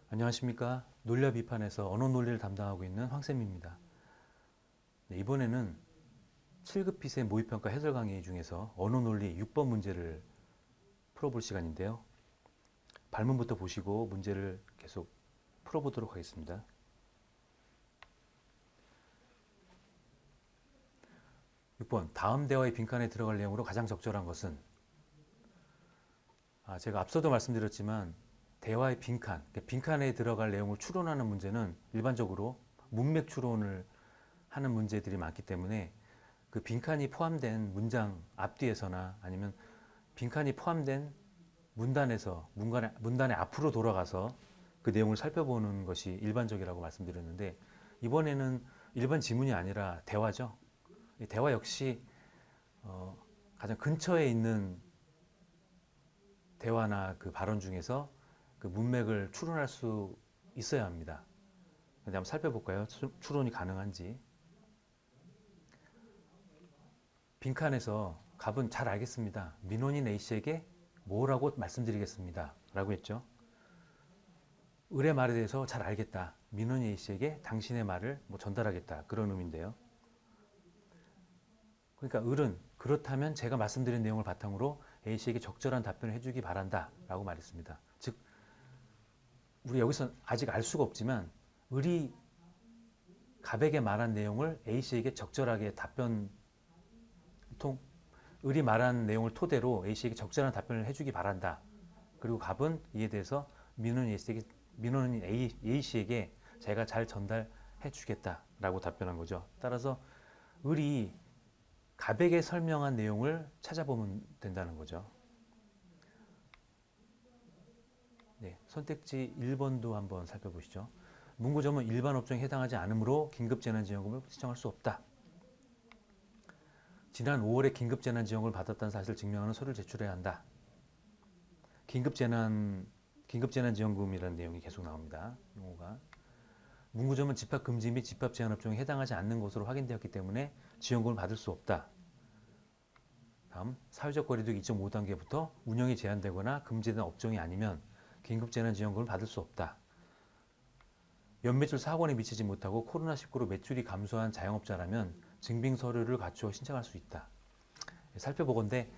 안녕하십니까. 논리와 비판에서 언어 논리를 담당하고 있는 황쌤입니다. 네, 이번에는 7급 피세 모의평가 해설 강의 중에서 언어 논리 6번 문제를 풀어볼 시간인데요. 발문부터 보시고 문제를 계속 풀어보도록 하겠습니다. 6번, 다음 대화의 빈칸에 들어갈 내용으로 가장 적절한 것은? 제가 앞서도 말씀드렸지만 대화의 빈칸, 빈칸에 들어갈 내용을 추론하는 문제는 일반적으로 문맥 추론을 하는 문제들이 많기 때문에 그 빈칸이 포함된 문장 앞뒤에서나 아니면 빈칸이 포함된 문단에서 문단의 앞으로 돌아가서 그 내용을 살펴보는 것이 일반적이라고 말씀드렸는데, 이번에는 일반 지문이 아니라 대화죠. 이 대화 역시 가장 근처에 있는 대화나 그 발언 중에서 그 문맥을 추론할 수 있어야 합니다. 근데 한번 살펴볼까요? 추론이 가능한지. 빈칸에서 갑은 잘 알겠습니다. 민원인 A씨에게 뭐라고 말씀드리겠습니다. 라고 했죠. 을의 말에 대해서 잘 알겠다. 민원인 A씨에게 당신의 말을 전달하겠다. 그런 의미인데요. 그러니까 을은 그렇다면 제가 말씀드린 내용을 바탕으로 A씨에게 적절한 답변을 해주기 바란다. 라고 말했습니다. 즉, 우리 여기서 아직 알 수가 없지만 을이 갑에게 말한 내용을 A씨에게 적절하게 을이 말한 내용을 토대로 A씨에게 적절한 답변을 해주기 바란다. 그리고 갑은 이에 대해서 민원인 A씨에게 제가 잘 전달해 주겠다라고 답변한 거죠. 따라서 을이 갑에게 설명한 내용을 찾아보면 된다는 거죠. 네, 선택지 1번도 한번 살펴보시죠. 문구점은 일반 업종에 해당하지 않으므로 긴급재난지원금을 신청할 수 없다. 지난 5월에 긴급재난지원금을 받았다는 사실을 증명하는 서류를 제출해야 한다. 긴급재난지원금이라는 내용이 계속 나옵니다. 용어가. 문구점은 집합금지 및 집합제한업종에 해당하지 않는 것으로 확인되었기 때문에 지원금을 받을 수 없다. 다음, 사회적 거리두기 2.5단계부터 운영이 제한되거나 금지된 업종이 아니면 긴급재난지원금을 받을 수 없다. 연매출 4억 원에 미치지 못하고 코로나19로 매출이 감소한 자영업자라면 증빙서류를 갖추어 신청할 수 있다. 살펴보건대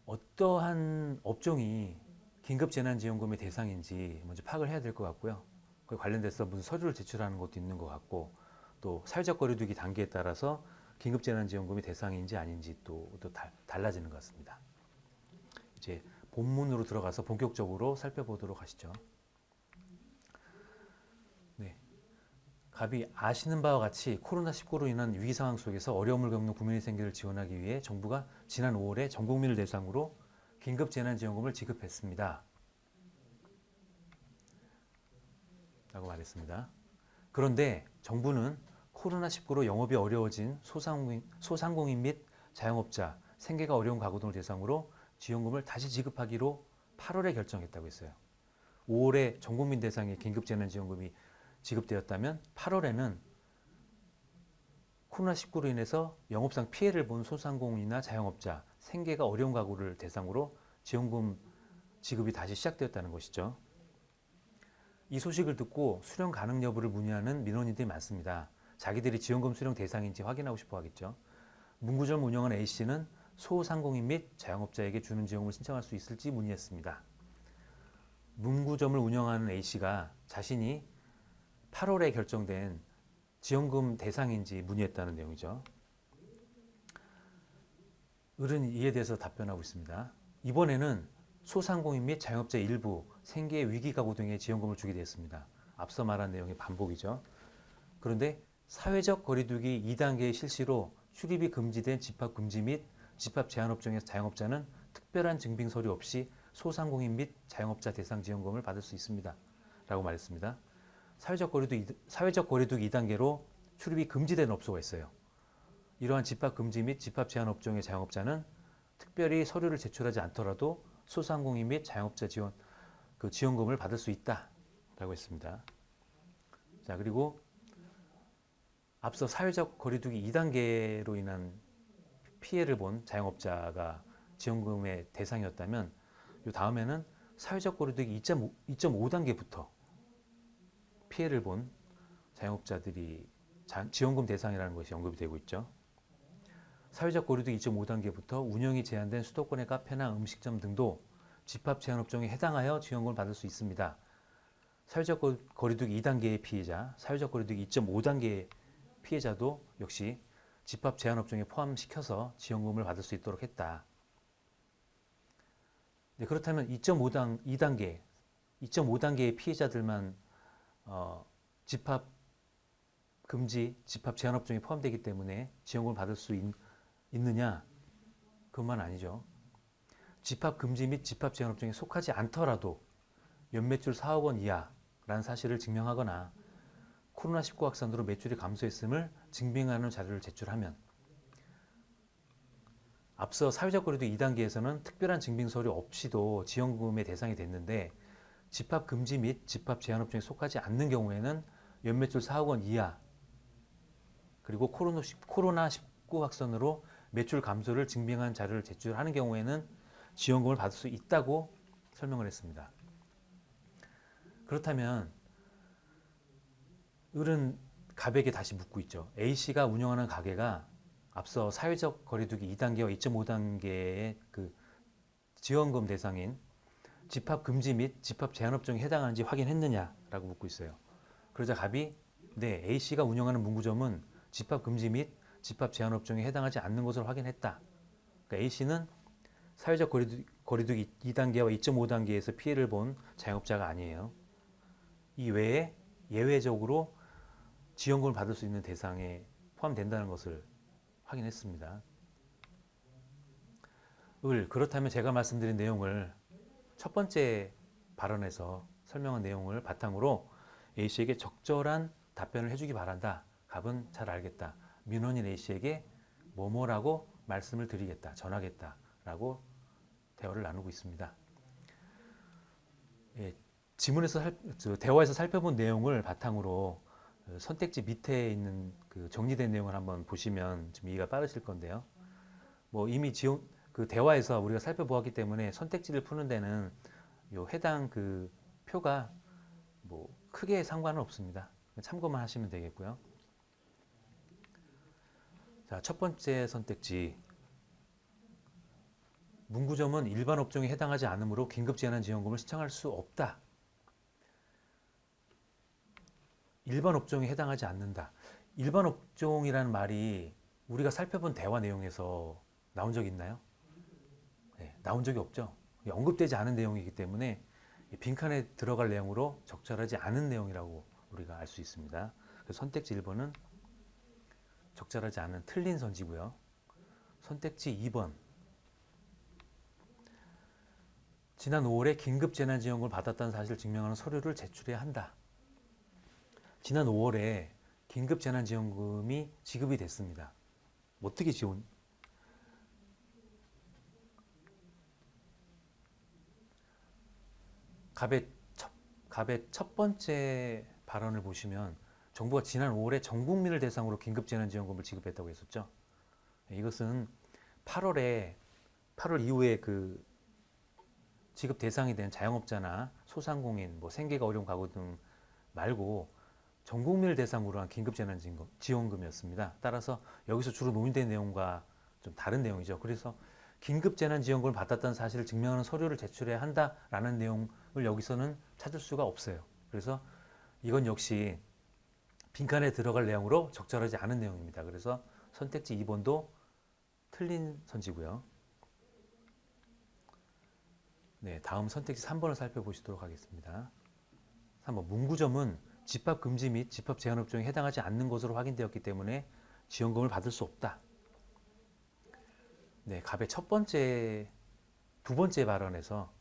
어떠한 업종이 긴급재난지원금의 대상인지 먼저 파악을 해야 될 것 같고요. 그에 관련돼서 무슨 서류를 제출하는 것도 있는 것 같고, 또 사회적 거리두기 단계에 따라서 긴급재난지원금이 대상인지 아닌지 또 달라지는 것 같습니다. 이제 본문으로 들어가서 본격적으로 살펴보도록 하시죠. 네. 갑이 아시는 바와 같이 코로나19로 인한 위기 상황 속에서 어려움을 겪는 국민의 생계를 지원하기 위해 정부가 지난 5월에 전 국민을 대상으로 긴급재난지원금을 지급했습니다. 라고 말했습니다. 그런데 정부는 코로나19로 영업이 어려워진 소상공인 및 자영업자, 생계가 어려운 가구 등을 대상으로 지원금을 다시 지급하기로 8월에 결정했다고 했어요. 5월에 전 국민 대상의 긴급재난지원금이 지급되었다면 8월에는 코로나19로 인해서 영업상 피해를 본 소상공인이나 자영업자, 생계가 어려운 가구를 대상으로 지원금 지급이 다시 시작되었다는 것이죠. 이 소식을 듣고 수령 가능 여부를 문의하는 민원인들이 많습니다. 자기들이 지원금 수령 대상인지 확인하고 싶어 하겠죠. 문구점 운영하는 A씨는 소상공인 및 자영업자에게 주는 지원금을 신청할 수 있을지 문의했습니다. 문구점을 운영하는 A씨가 자신이 8월에 결정된 지원금 대상인지 문의했다는 내용이죠. 을은 이에 대해서 답변하고 있습니다. 이번에는 소상공인 및 자영업자 일부, 생계 위기 가구 등의 지원금을 주게 되었습니다. 앞서 말한 내용의 반복이죠. 그런데 사회적 거리두기 2단계의 실시로 출입이 금지된 집합금지 및 집합제한업종의 자영업자는 특별한 증빙 서류 없이 소상공인 및 자영업자 대상 지원금을 받을 수 있습니다. 라고 말했습니다. 사회적 거리두기 2단계로 출입이 금지된 업소가 있어요. 이러한 집합금지 및 집합제한업종의 자영업자는 특별히 서류를 제출하지 않더라도 소상공인 및 자영업자 지원금을 받을 수 있다라고 했습니다. 자, 그리고 앞서 사회적 거리두기 2단계로 인한 피해를 본 자영업자가 지원금의 대상이었다면 이 다음에는 사회적 거리두기 2.5단계부터 피해를 본 자영업자들이 지원금 대상이라는 것이 언급이 되고 있죠. 사회적 거리두기 2.5단계부터 운영이 제한된 수도권의 카페나 음식점 등도 집합 제한 업종에 해당하여 지원금을 받을 수 있습니다. 사회적 거리두기 2단계의 피해자, 사회적 거리두기 2.5단계의 피해자도 역시 집합 제한 업종에 포함시켜서 지원금을 받을 수 있도록 했다. 네, 그렇다면 2.5단계의 피해자들만 집합 금지, 집합 제한 업종에 포함되기 때문에 지원금을 받을 수 있느냐? 그것만 아니죠. 집합 금지 및 집합 제한 업종에 속하지 않더라도 연매출 4억 원 이하라는 사실을 증명하거나 코로나19 확산으로 매출이 감소했음을 증빙하는 자료를 제출하면, 앞서 사회적 거리두기 2단계에서는 특별한 증빙 서류 없이도 지원금의 대상이 됐는데 집합 금지 및 집합 제한 업종에 속하지 않는 경우에는 연매출 4억 원 이하 그리고 코로나19 확산으로 매출 감소를 증빙한 자료를 제출하는 경우에는 지원금을 받을 수 있다고 설명을 했습니다. 그렇다면 을은 갑에게 다시 묻고 있죠. A씨가 운영하는 가게가 앞서 사회적 거리두기 2단계와 2.5단계의 그 지원금 대상인 집합 금지 및 집합 제한 업종에 해당하는지 확인했느냐라고 묻고 있어요. 그러자 갑이 네, A씨가 운영하는 문구점은 집합 금지 및 집합 제한 업종에 해당하지 않는 것으로 확인했다. 그러니까 A씨는 사회적 거리두기 2단계와 2.5단계에서 피해를 본 자영업자가 아니에요. 이 외에 예외적으로 지원금을 받을 수 있는 대상에 포함된다는 것을 확인했습니다. 그렇다면 제가 말씀드린 내용을 첫 번째 발언에서 설명한 내용을 바탕으로 A씨에게 적절한 답변을 해주기 바란다. 갑은 잘 알겠다. 민원인 A씨에게 뭐뭐라고 말씀을 드리겠다. 전하겠다. 라고 대화를 나누고 있습니다. 예, 대화에서 살펴본 내용을 바탕으로 선택지 밑에 있는 그 정리된 내용을 한번 보시면 좀 이해가 빠르실 건데요. 뭐 이미 그 대화에서 우리가 살펴보았기 때문에 선택지를 푸는 데는 요 해당 그 표가 뭐 크게 상관은 없습니다. 참고만 하시면 되겠고요. 자, 첫 번째 선택지. 문구점은 일반 업종에 해당하지 않으므로 긴급 재난 지원금을 신청할 수 없다. 일반 업종에 해당하지 않는다. 일반 업종이라는 말이 우리가 살펴본 대화 내용에서 나온 적이 있나요? 네, 나온 적이 없죠. 언급되지 않은 내용이기 때문에 빈칸에 들어갈 내용으로 적절하지 않은 내용이라고 우리가 알 수 있습니다. 그래서 선택지 1번은 적절하지 않은 틀린 선지고요. 선택지 2번. 지난 5월에 긴급재난지원금을 받았다는 사실을 증명하는 서류를 제출해야 한다. 지난 5월에 긴급재난지원금이 지급이 됐습니다. 어떻게 갑의 첫 번째 발언을 보시면 정부가 지난 5월에 전 국민을 대상으로 긴급재난지원금을 지급했다고 했었죠. 이것은 8월 이후에 그 지급 대상이 된 자영업자나 소상공인, 뭐 생계가 어려운 가구 등 말고 전 국민을 대상으로 한 긴급재난지원금이었습니다. 따라서 여기서 주로 논의된 내용과 좀 다른 내용이죠. 그래서 긴급재난지원금을 받았다는 사실을 증명하는 서류를 제출해야 한다라는 내용을 여기서는 찾을 수가 없어요. 그래서 이건 역시 빈칸에 들어갈 내용으로 적절하지 않은 내용입니다. 그래서 선택지 2번도 틀린 선지고요. 네, 다음 선택지 3번을 살펴보시도록 하겠습니다. 3번, 문구점은 집합 금지 및 집합 제한 업종에 해당하지 않는 것으로 확인되었기 때문에 지원금을 받을 수 없다. 네, 갑의 두 번째 발언에서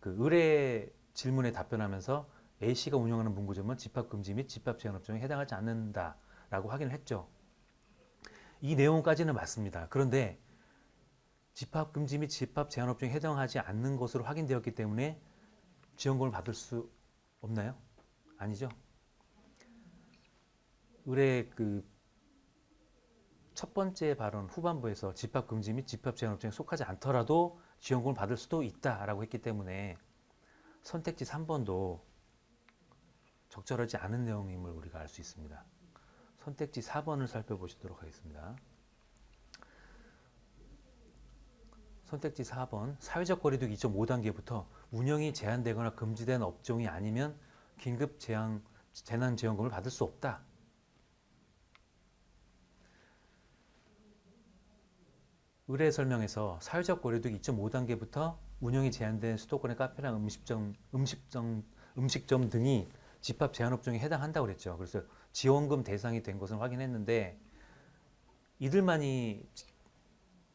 그 의뢰 질문에 답변하면서 A씨가 운영하는 문구점은 집합 금지 및 집합 제한 업종에 해당하지 않는다라고 확인을 했죠. 이 내용까지는 맞습니다. 그런데 집합 금지 및 집합 제한 업종에 해당하지 않는 것으로 확인되었기 때문에 지원금을 받을 수 없나요? 아니죠. 의뢰 그 첫 번째 발언 후반부에서 집합 금지 및 집합 제한 업종에 속하지 않더라도 지원금을 받을 수도 있다라고 했기 때문에 선택지 3번도 적절하지 않은 내용임을 우리가 알 수 있습니다. 선택지 4번을 살펴보시도록 하겠습니다. 선택지 4번, 사회적 거리두기 2.5단계부터 운영이 제한되거나 금지된 업종이 아니면 긴급 재난지원금을 받을 수 없다. 의뢰 설명에서 사회적 거리두기 2.5단계부터 운영이 제한된 수도권의 카페나 음식점 등이 집합 제한업종에 해당한다고 그랬죠. 그래서 지원금 대상이 된 것을 확인했는데 이들만이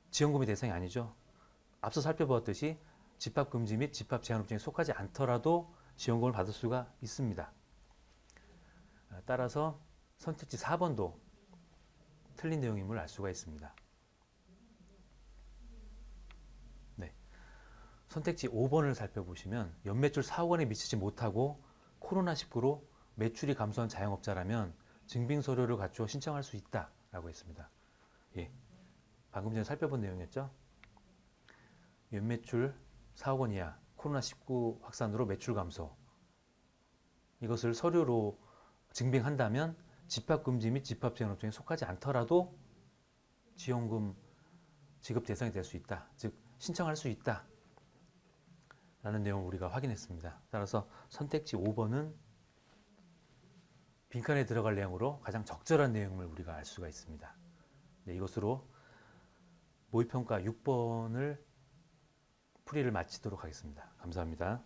지원금의 대상이 아니죠. 앞서 살펴보았듯이 집합금지 및 집합 제한업종에 속하지 않더라도 지원금을 받을 수가 있습니다. 따라서 선택지 4번도 틀린 내용임을 알 수가 있습니다. 네. 선택지 5번을 살펴보시면 연매출 4억 원에 미치지 못하고 코로나19로 매출이 감소한 자영업자라면 증빙서류를 갖추어 신청할 수 있다라고 했습니다. 예. 방금 전에 살펴본 내용이었죠. 연매출 4억 원 이하, 코로나19 확산으로 매출 감소. 이것을 서류로 증빙한다면 집합금지 및 집합제한업종에 속하지 않더라도 지원금 지급 대상이 될 수 있다. 즉 신청할 수 있다. 라는 내용을 우리가 확인했습니다. 따라서 선택지 5번은 빈칸에 들어갈 내용으로 가장 적절한 내용을 우리가 알 수가 있습니다. 네, 이것으로 모의평가 6번을 풀이를 마치도록 하겠습니다. 감사합니다.